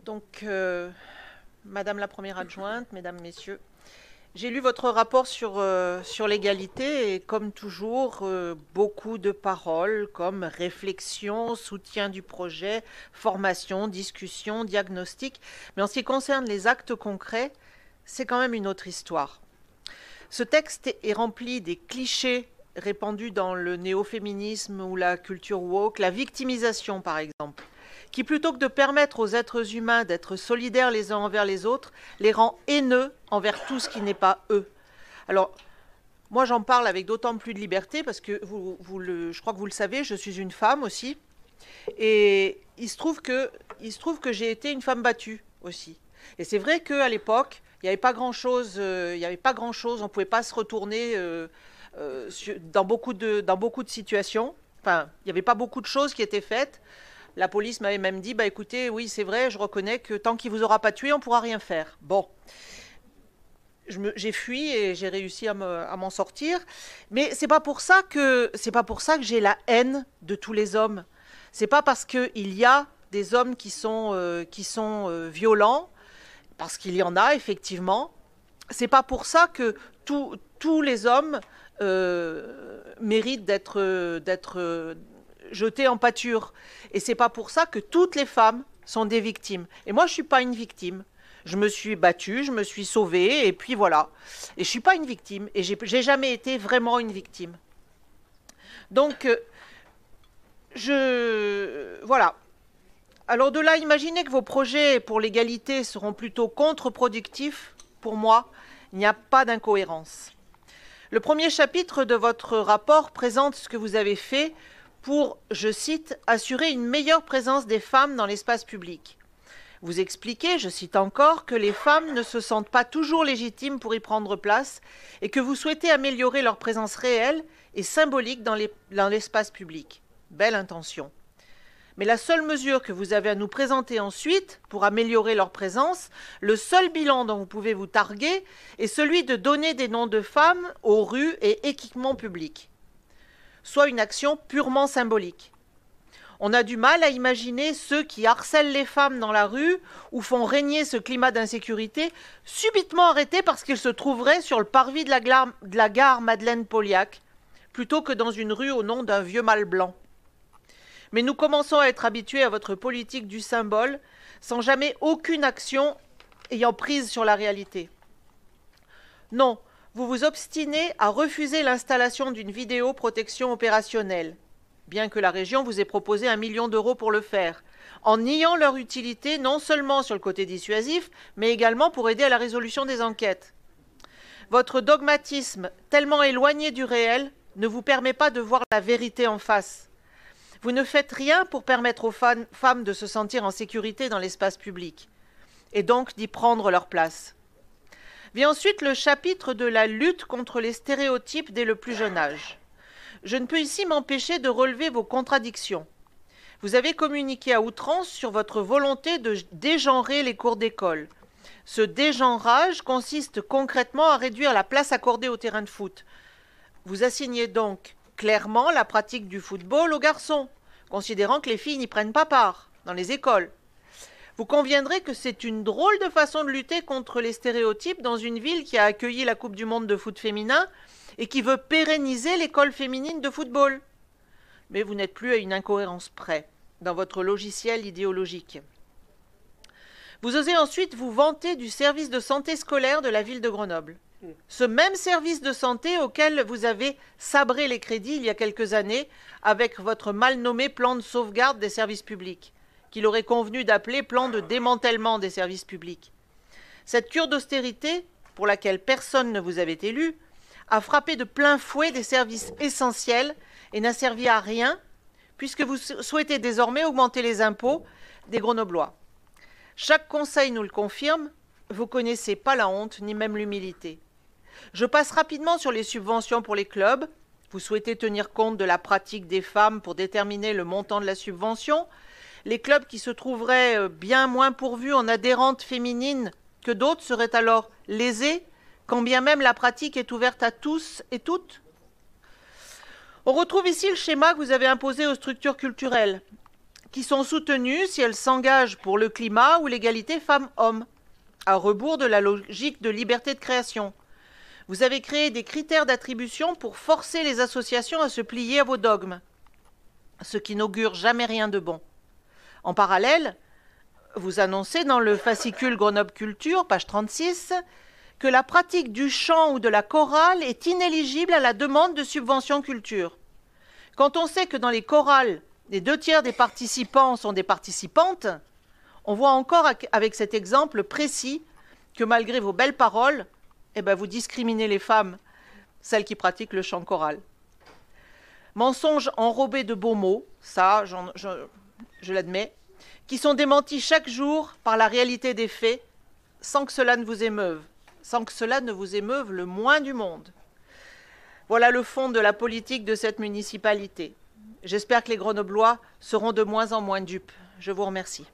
Donc, Madame la première adjointe, Mesdames, Messieurs, j'ai lu votre rapport sur l'égalité et comme toujours, beaucoup de paroles comme réflexion, soutien du projet, formation, discussion, diagnostic. Mais en ce qui concerne les actes concrets, c'est quand même une autre histoire. Ce texte est rempli des clichés répandus dans le néo-féminisme ou la culture woke, la victimisation par exemple, qui plutôt que de permettre aux êtres humains d'être solidaires les uns envers les autres, les rend haineux envers tout ce qui n'est pas eux. Alors, moi j'en parle avec d'autant plus de liberté parce que je crois que vous le savez, je suis une femme aussi, et il se trouve que j'ai été une femme battue aussi. Et c'est vrai qu'à l'époque, il n'y avait pas grand-chose, on ne pouvait pas se retourner dans beaucoup de situations. Enfin, il n'y avait pas beaucoup de choses qui étaient faites. La police m'avait même dit, bah écoutez, oui, c'est vrai, je reconnais que tant qu'il vous aura pas tué, on pourra rien faire. Bon, j'ai fui et j'ai réussi à m'en sortir. Mais c'est pas pour ça que j'ai la haine de tous les hommes. C'est pas parce qu'il y a des hommes qui sont violents, parce qu'il y en a effectivement. C'est pas pour ça que tous les hommes méritent d'être jetés en pâture. Et c'est pas pour ça que toutes les femmes sont des victimes. Et moi, je suis pas une victime. Je me suis battue, je me suis sauvée, et puis voilà. Et je suis pas une victime. Et j'ai jamais été vraiment une victime. Donc, voilà. Alors de là, imaginez que vos projets pour l'égalité seront plutôt contre-productifs. Pour moi, il n'y a pas d'incohérence. Le premier chapitre de votre rapport présente ce que vous avez fait pour, je cite, « assurer une meilleure présence des femmes dans l'espace public ». Vous expliquez, je cite encore, que les femmes ne se sentent pas toujours légitimes pour y prendre place et que vous souhaitez améliorer leur présence réelle et symbolique dans l'espace public. Belle intention. Mais la seule mesure que vous avez à nous présenter ensuite pour améliorer leur présence, le seul bilan dont vous pouvez vous targuer, est celui de donner des noms de femmes aux rues et équipements publics. Soit une action purement symbolique. On a du mal à imaginer ceux qui harcèlent les femmes dans la rue ou font régner ce climat d'insécurité, subitement arrêtés parce qu'ils se trouveraient sur le parvis de la gare Madeleine-Pauliac, plutôt que dans une rue au nom d'un vieux mâle blanc. Mais nous commençons à être habitués à votre politique du symbole, sans jamais aucune action ayant prise sur la réalité. Non, vous vous obstinez à refuser l'installation d'une vidéoprotection opérationnelle, bien que la région vous ait proposé 1 million d'euros pour le faire, en niant leur utilité non seulement sur le côté dissuasif, mais également pour aider à la résolution des enquêtes. Votre dogmatisme, tellement éloigné du réel, ne vous permet pas de voir la vérité en face. Vous ne faites rien pour permettre aux femmes de se sentir en sécurité dans l'espace public, et donc d'y prendre leur place. Vient ensuite le chapitre de la lutte contre les stéréotypes dès le plus jeune âge. Je ne peux ici m'empêcher de relever vos contradictions. Vous avez communiqué à outrance sur votre volonté de dégenrer les cours d'école. Ce dégenrage consiste concrètement à réduire la place accordée au terrain de foot. Vous assignez donc clairement la pratique du football aux garçons, considérant que les filles n'y prennent pas part dans les écoles. Vous conviendrez que c'est une drôle de façon de lutter contre les stéréotypes dans une ville qui a accueilli la Coupe du monde de foot féminin et qui veut pérenniser l'école féminine de football. Mais vous n'êtes plus à une incohérence près dans votre logiciel idéologique. Vous osez ensuite vous vanter du service de santé scolaire de la ville de Grenoble. Ce même service de santé auquel vous avez sabré les crédits il y a quelques années avec votre mal nommé plan de sauvegarde des services publics, qu'il aurait convenu d'appeler plan de démantèlement des services publics. Cette cure d'austérité, pour laquelle personne ne vous avait élu, a frappé de plein fouet des services essentiels et n'a servi à rien, puisque vous souhaitez désormais augmenter les impôts des Grenoblois. Chaque conseil nous le confirme, vous connaissez pas la honte ni même l'humilité. Je passe rapidement sur les subventions pour les clubs. Vous souhaitez tenir compte de la pratique des femmes pour déterminer le montant de la subvention. Les clubs qui se trouveraient bien moins pourvus en adhérentes féminines que d'autres seraient alors lésés, quand bien même la pratique est ouverte à tous et toutes. On retrouve ici le schéma que vous avez imposé aux structures culturelles, qui sont soutenues si elles s'engagent pour le climat ou l'égalité femmes-hommes, à rebours de la logique de liberté de création. Vous avez créé des critères d'attribution pour forcer les associations à se plier à vos dogmes, ce qui n'augure jamais rien de bon. En parallèle, vous annoncez dans le fascicule Grenoble Culture, page 36, que la pratique du chant ou de la chorale est inéligible à la demande de subvention culture. Quand on sait que dans les chorales, les 2/3 des participants sont des participantes, on voit encore avec cet exemple précis que malgré vos belles paroles, vous discriminez les femmes, celles qui pratiquent le chant choral. Mensonges enrobés de beaux mots, ça je l'admets, qui sont démentis chaque jour par la réalité des faits, sans que cela ne vous émeuve le moins du monde. Voilà le fond de la politique de cette municipalité. J'espère que les Grenoblois seront de moins en moins dupes. Je vous remercie.